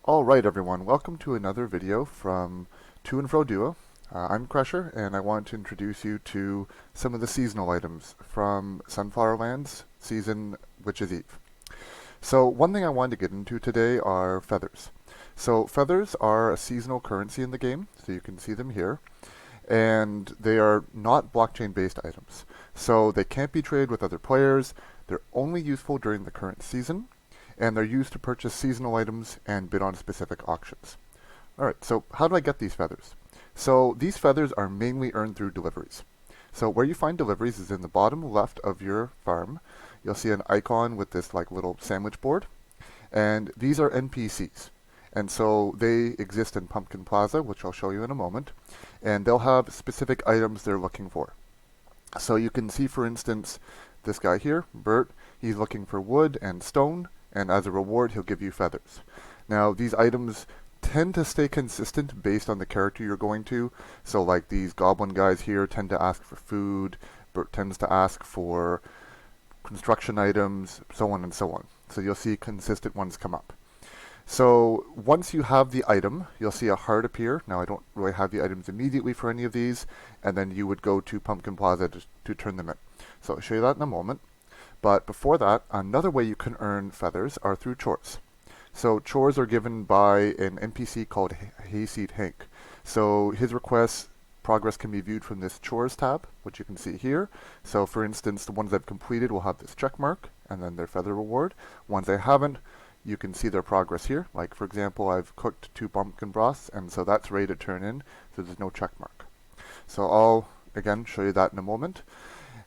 Alright everyone, welcome to another video from To and Fro Duo. I'm Crusher, and I want to introduce you to some of the seasonal items from Sunflowerland's season, which is Eve. So one thing I wanted to get into today are feathers. So feathers are a seasonal currency in the game, so you can see them here, and they are not blockchain-based items. So they can't be traded with other players, they're only useful during the current season, and they're used to purchase seasonal items and bid on specific auctions. Alright, so how do I get these feathers? So these feathers are mainly earned through deliveries. So where you find deliveries is in the bottom left of your farm. You'll see an icon with this like little sandwich board, and these are NPCs. And so they exist in Pumpkin Plaza, which I'll show you in a moment, and they'll have specific items they're looking for. So you can see, for instance, this guy here, Bert, he's looking for wood and stone, and as a reward he'll give you feathers. Now these items tend to stay consistent based on the character you're going to, so like these goblin guys here tend to ask for food, Bert tends to ask for construction items, so on and so on. So you'll see consistent ones come up. So once you have the item, you'll see a heart appear. Now I don't really have the items immediately for any of these, and then you would go to Pumpkin Plaza to turn them in. So I'll show you that in a moment. But before that, another way you can earn feathers are through chores. So chores are given by an NPC called Hayseed Hank. So his requests progress can be viewed from this chores tab, which you can see here. So for instance, the ones I've completed will have this check mark and then their feather reward. Ones I haven't, you can see their progress here. Like for example, I've cooked 2 pumpkin broths, and so that's ready to turn in, so there's no check mark. So I'll again show you that in a moment.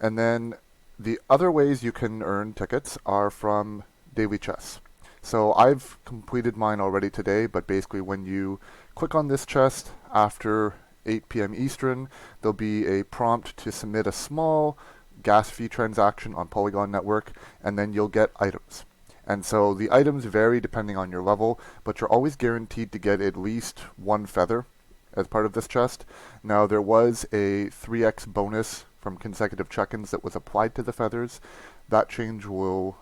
And then the other ways you can earn tickets are from daily chests. So I've completed mine already today, but basically when you click on this chest after 8 p.m. Eastern, there'll be a prompt to submit a small gas fee transaction on Polygon network, and then you'll get items. And so the items vary depending on your level, but you're always guaranteed to get at least 1 feather as part of this chest. Now there was a 3x bonus from consecutive check-ins that was applied to the feathers. That change will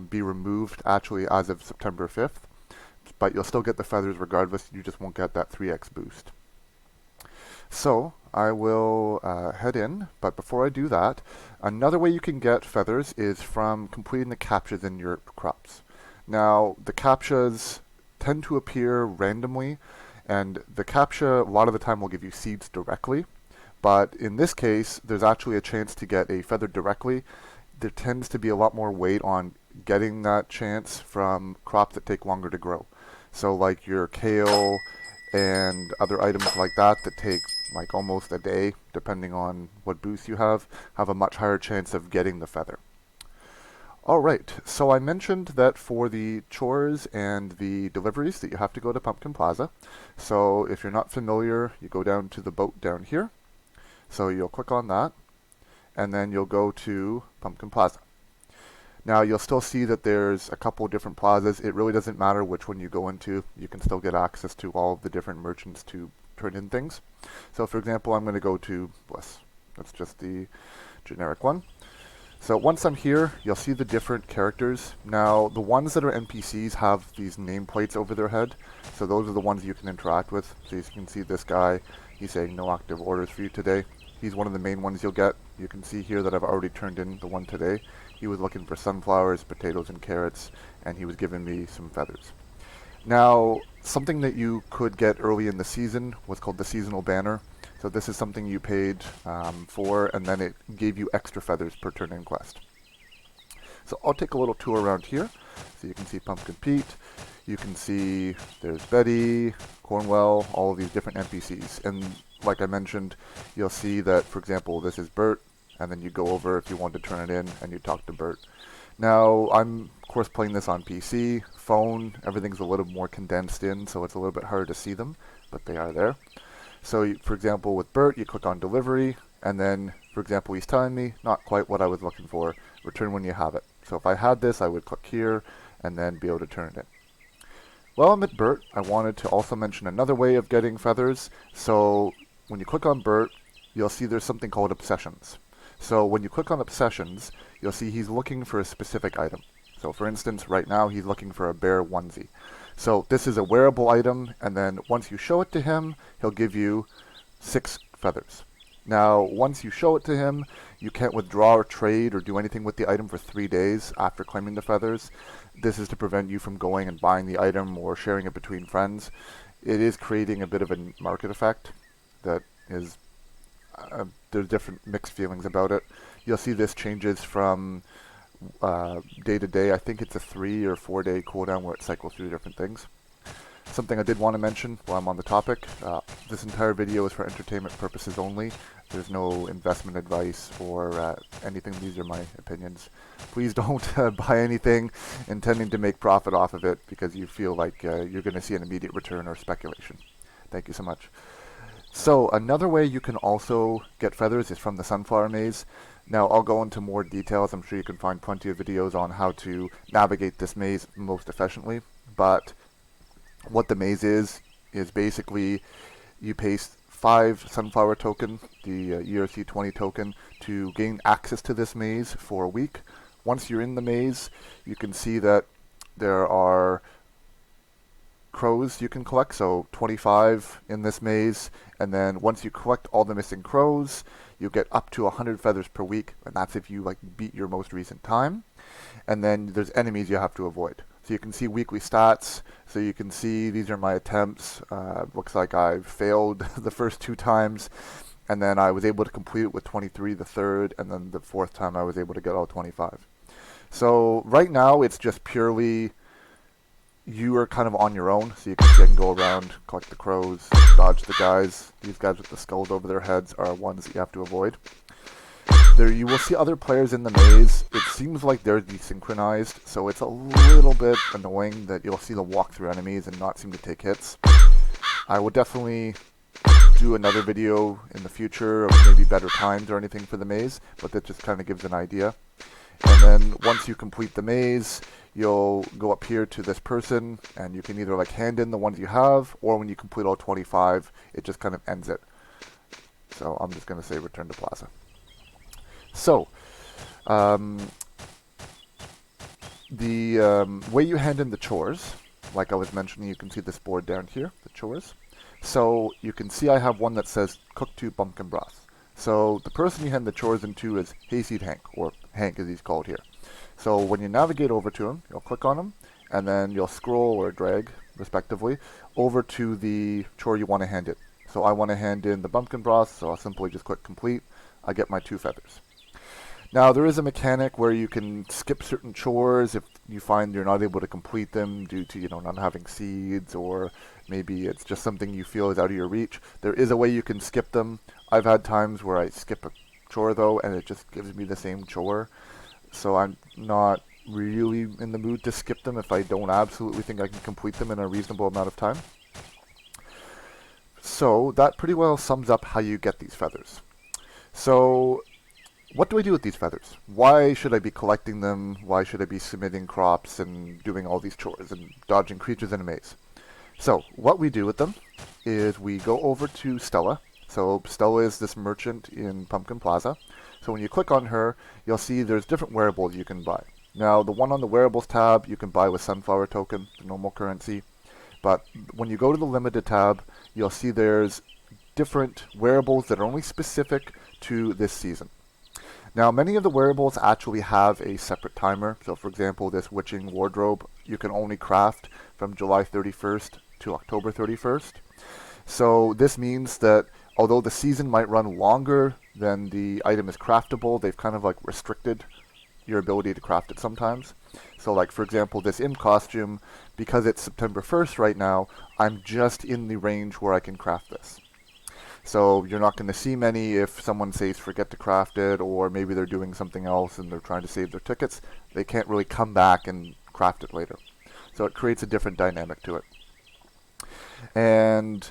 be removed actually as of September 5th, but you'll still get the feathers regardless, you just won't get that 3x boost. So I will head in, but before I do that, another way you can get feathers is from completing the captchas in your crops. Now the captchas tend to appear randomly, and the captcha a lot of the time will give you seeds directly. But in this case, there's actually a chance to get a feather directly. There tends to be a lot more weight on getting that chance from crops that take longer to grow. So like your kale and other items like that take like almost a day, depending on what boost you have a much higher chance of getting the feather. Alright, so I mentioned that for the chores and the deliveries that you have to go to Pumpkin Plaza. So if you're not familiar, you go down to the boat down here. So you'll click on that, and then you'll go to Pumpkin Plaza. Now you'll still see that there's a couple different plazas. It really doesn't matter which one you go into. You can still get access to all of the different merchants to turn in things. So for example, I'm going to go to Bliss. That's just the generic one. So once I'm here, you'll see the different characters. Now the ones that are NPCs have these nameplates over their head. So those are the ones you can interact with. So you can see this guy, he's saying no active orders for you today. He's one of the main ones you'll get. You can see here that I've already turned in the one today. He was looking for sunflowers, potatoes, and carrots, and he was giving me some feathers. Now, something that you could get early in the season was called the seasonal banner. So this is something you paid for, and then it gave you extra feathers per turn-in quest. So I'll take a little tour around here. So you can see Pumpkin Pete, you can see there's Betty, Cornwell, all of these different NPCs. And like I mentioned, you'll see that, for example, this is Bert, and then you go over if you want to turn it in, and you talk to Bert. Now, I'm, of course, playing this on PC, phone, everything's a little more condensed in, so it's a little bit harder to see them, but they are there. So, for example, with Bert, you click on Delivery, and then, for example, he's telling me, not quite what I was looking for, return when you have it. So if I had this, I would click here, and then be able to turn it in. While I'm at Bert, I wanted to also mention another way of getting feathers. So when you click on Bert, you'll see there's something called Obsessions. So when you click on Obsessions, you'll see he's looking for a specific item. So for instance, right now he's looking for a bear onesie. So this is a wearable item, and then once you show it to him, he'll give you 6 feathers. Now, once you show it to him, you can't withdraw or trade or do anything with the item for 3 days after claiming the feathers. This is to prevent you from going and buying the item or sharing it between friends. It is creating a bit of a market effect that is, there's different mixed feelings about it. You'll see this changes from day to day. I think it's a 3 or 4 day cooldown where it cycles through different things. Something I did want to mention while I'm on the topic, this entire video is for entertainment purposes only. There's no investment advice or anything. These are my opinions. Please don't buy anything intending to make profit off of it because you feel like you're going to see an immediate return or speculation. Thank you so much. So another way you can also get feathers is from the sunflower maze. Now I'll go into more details. I'm sure you can find plenty of videos on how to navigate this maze most efficiently, but what the maze is basically you paste 5 sunflower token, the ERC20 token, to gain access to this maze for a week. Once you're in the maze, you can see that there are crows you can collect, so 25 in this maze, and then once you collect all the missing crows, you get up to 100 feathers per week, and that's if you like beat your most recent time. And then there's enemies you have to avoid. So you can see weekly stats. So you can see these are my attempts. Looks like I've failed the first 2 times, and then I was able to complete it with 23 the third, and then the 4th time I was able to get all 25. So right now it's just purely you are kind of on your own. So you can see I can go around, collect the crows, dodge the guys. These guys with the skulls over their heads are ones that you have to avoid. There you will see other players in the maze. It seems like they're desynchronized, so it's a little bit annoying that you'll see them walk through enemies and not seem to take hits. I will definitely do another video in the future of maybe better times or anything for the maze, but that just kind of gives an idea. And then once you complete the maze, you'll go up here to this person, and you can either like hand in the ones you have, or when you complete all 25, it just kind of ends it. So I'm just going to say return to Plaza. So, the way you hand in the chores, like I was mentioning, you can see this board down here, the chores. So you can see I have one that says cook 2 pumpkin broth. So the person you hand the chores into is Hayseed Hank, or Hank as he's called here. So when you navigate over to him, you'll click on him, and then you'll scroll or drag, respectively, over to the chore you want to hand in. So I want to hand in the pumpkin broth, so I'll simply just click complete. I get my 2 feathers. Now there is a mechanic where you can skip certain chores if you find you're not able to complete them due to not having seeds, or maybe it's just something you feel is out of your reach. There is a way you can skip them. I've had times where I skip a chore though and it just gives me the same chore, so I'm not really in the mood to skip them if I don't absolutely think I can complete them in a reasonable amount of time. So that pretty well sums up how you get these feathers. So what do I do with these feathers? Why should I be collecting them? Why should I be submitting crops and doing all these chores and dodging creatures in a maze? So what we do with them is we go over to Stella. So Stella is this merchant in Pumpkin Plaza. So when you click on her, you'll see there's different wearables you can buy. Now the one on the wearables tab you can buy with sunflower token, the normal currency. But when you go to the limited tab, you'll see there's different wearables that are only specific to this season. Now, many of the wearables actually have a separate timer. So, for example, this witching wardrobe, you can only craft from July 31st to October 31st. So this means that although the season might run longer than the item is craftable, they've kind of like restricted your ability to craft it sometimes. So like, for example, this imp costume, because it's September 1st right now, I'm just in the range where I can craft this. So you're not going to see many if someone says forget to craft it, or maybe they're doing something else and they're trying to save their tickets. They can't really come back and craft it later. So it creates a different dynamic to it. And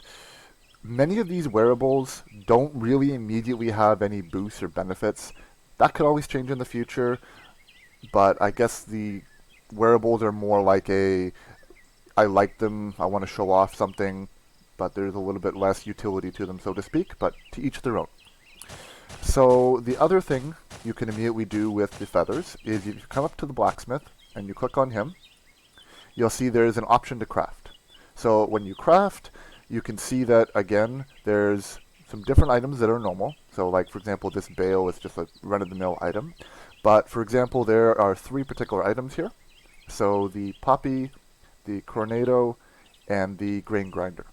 many of these wearables don't really immediately have any boosts or benefits. That could always change in the future, but I guess the wearables are more like I like them, I want to show off something, but there's a little bit less utility to them, so to speak, but to each their own. So the other thing you can immediately do with the feathers is you come up to the blacksmith and you click on him. You'll see there's an option to craft. So when you craft, you can see that, again, there's some different items that are normal. So like, for example, this bale is just a run-of-the-mill item. But for example, there are 3 particular items here. So the poppy, the cornado, and the grain grinder.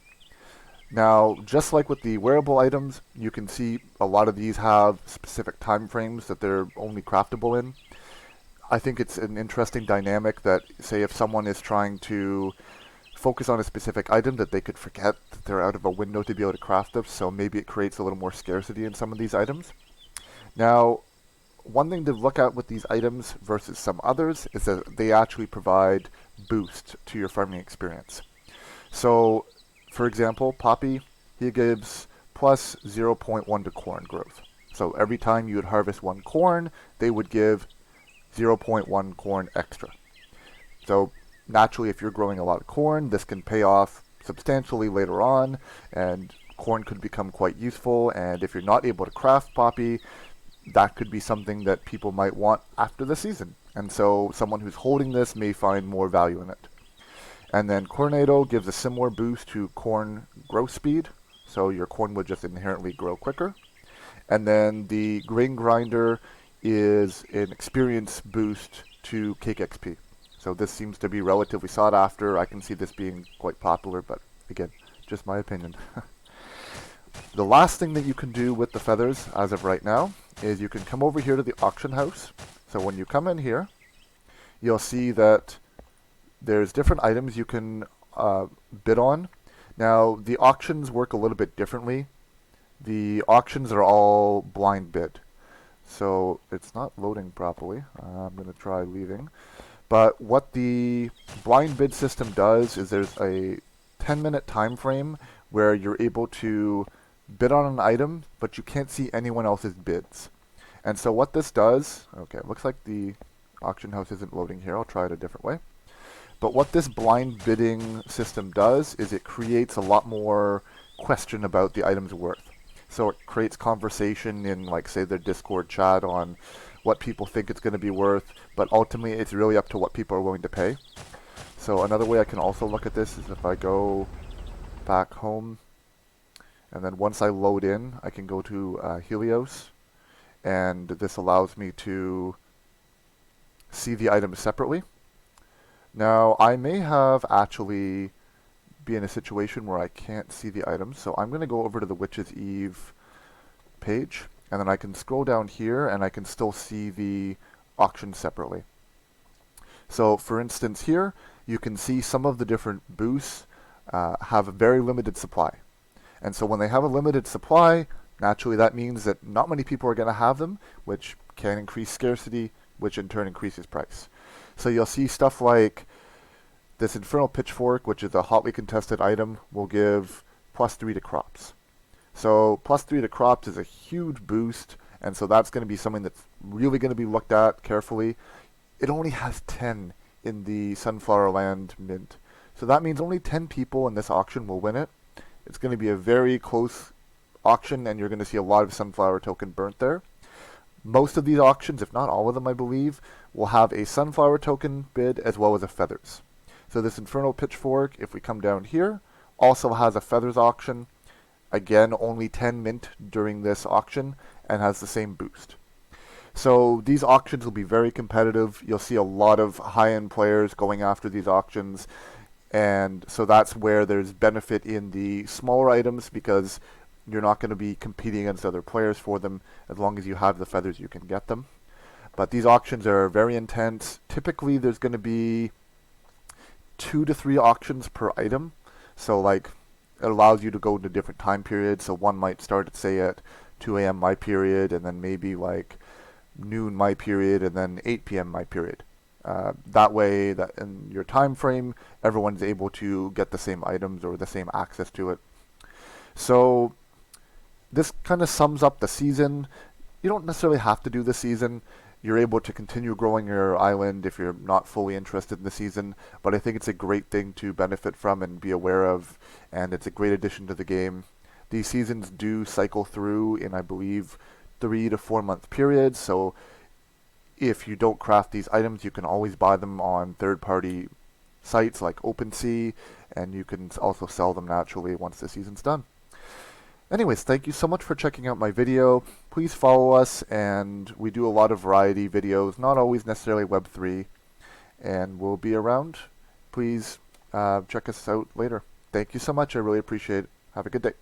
Now, just like with the wearable items, you can see a lot of these have specific time frames that they're only craftable in. I think it's an interesting dynamic that, say, if someone is trying to focus on a specific item, that they could forget that they're out of a window to be able to craft them, so maybe it creates a little more scarcity in some of these items. Now, one thing to look at with these items versus some others is that they actually provide boost to your farming experience. So, for example, Poppy, he gives plus 0.1 to corn growth. So every time you would harvest 1 corn, they would give 0.1 corn extra. So naturally, if you're growing a lot of corn, this can pay off substantially later on, and corn could become quite useful. And if you're not able to craft Poppy, that could be something that people might want after the season. And so someone who's holding this may find more value in it. And then Cornado gives a similar boost to corn growth speed, so your corn would just inherently grow quicker. And then the grain grinder is an experience boost to cake XP. So this seems to be relatively sought after. I can see this being quite popular, but again, just my opinion. The last thing that you can do with the feathers as of right now is you can come over here to the auction house. So when you come in here, you'll see that there's different items you can bid on. Now, the auctions work a little bit differently. The auctions are all blind bid. So it's not loading properly. I'm going to try leaving. But what the blind bid system does is there's a 10-minute time frame where you're able to bid on an item, but you can't see anyone else's bids. And so what this does, okay, it looks like the auction house isn't loading here. I'll try it a different way. But what this blind bidding system does is it creates a lot more question about the item's worth. So it creates conversation in, like, say, their Discord chat on what people think it's going to be worth, but ultimately it's really up to what people are willing to pay. So another way I can also look at this is if I go back home, and then once I load in, I can go to Helios, and this allows me to see the items separately. Now, I may have actually be in a situation where I can't see the items, so I'm going to go over to the Witch's Eve page, and then I can scroll down here, and I can still see the auction separately. So, for instance, here, you can see some of the different booths have a very limited supply. And so when they have a limited supply, naturally that means that not many people are going to have them, which can increase scarcity, which in turn increases price. So you'll see stuff like this Infernal Pitchfork, which is a hotly contested item, will give +3 to crops. So +3 to crops is a huge boost, and so that's going to be something that's really going to be looked at carefully. It only has 10 in the Sunflower Land mint. So that means only 10 people in this auction will win it. It's going to be a very close auction, and you're going to see a lot of Sunflower token burnt there. Most of these auctions, if not all of them, I believe, will have a Sunflower token bid as well as a feathers. So this Infernal Pitchfork, if we come down here, also has a feathers auction. Again, only 10 mint during this auction, and has the same boost. So these auctions will be very competitive. You'll see a lot of high-end players going after these auctions, and so that's where there's benefit in the smaller items, because you're not going to be competing against other players for them. As long as you have the feathers, you can get them. But these auctions are very intense. Typically, there's going to be 2 to 3 auctions per item. So like, it allows you to go to different time periods. So one might start at, say, at 2 a.m. my period, and then maybe like noon my period, and then 8 p.m. my period. That way, that in your time frame, everyone's able to get the same items or the same access to it. So this kind of sums up the season. You don't necessarily have to do the season. You're able to continue growing your island if you're not fully interested in the season, but I think it's a great thing to benefit from and be aware of, and it's a great addition to the game. These seasons do cycle through in, I believe, 3 to 4 month periods, so if you don't craft these items, you can always buy them on third-party sites like OpenSea, and you can also sell them naturally once the season's done. Anyways, thank you so much for checking out my video. Please follow us, and we do a lot of variety videos, not always necessarily Web3, and we'll be around. Please check us out later. Thank you so much. I really appreciate it. Have a good day.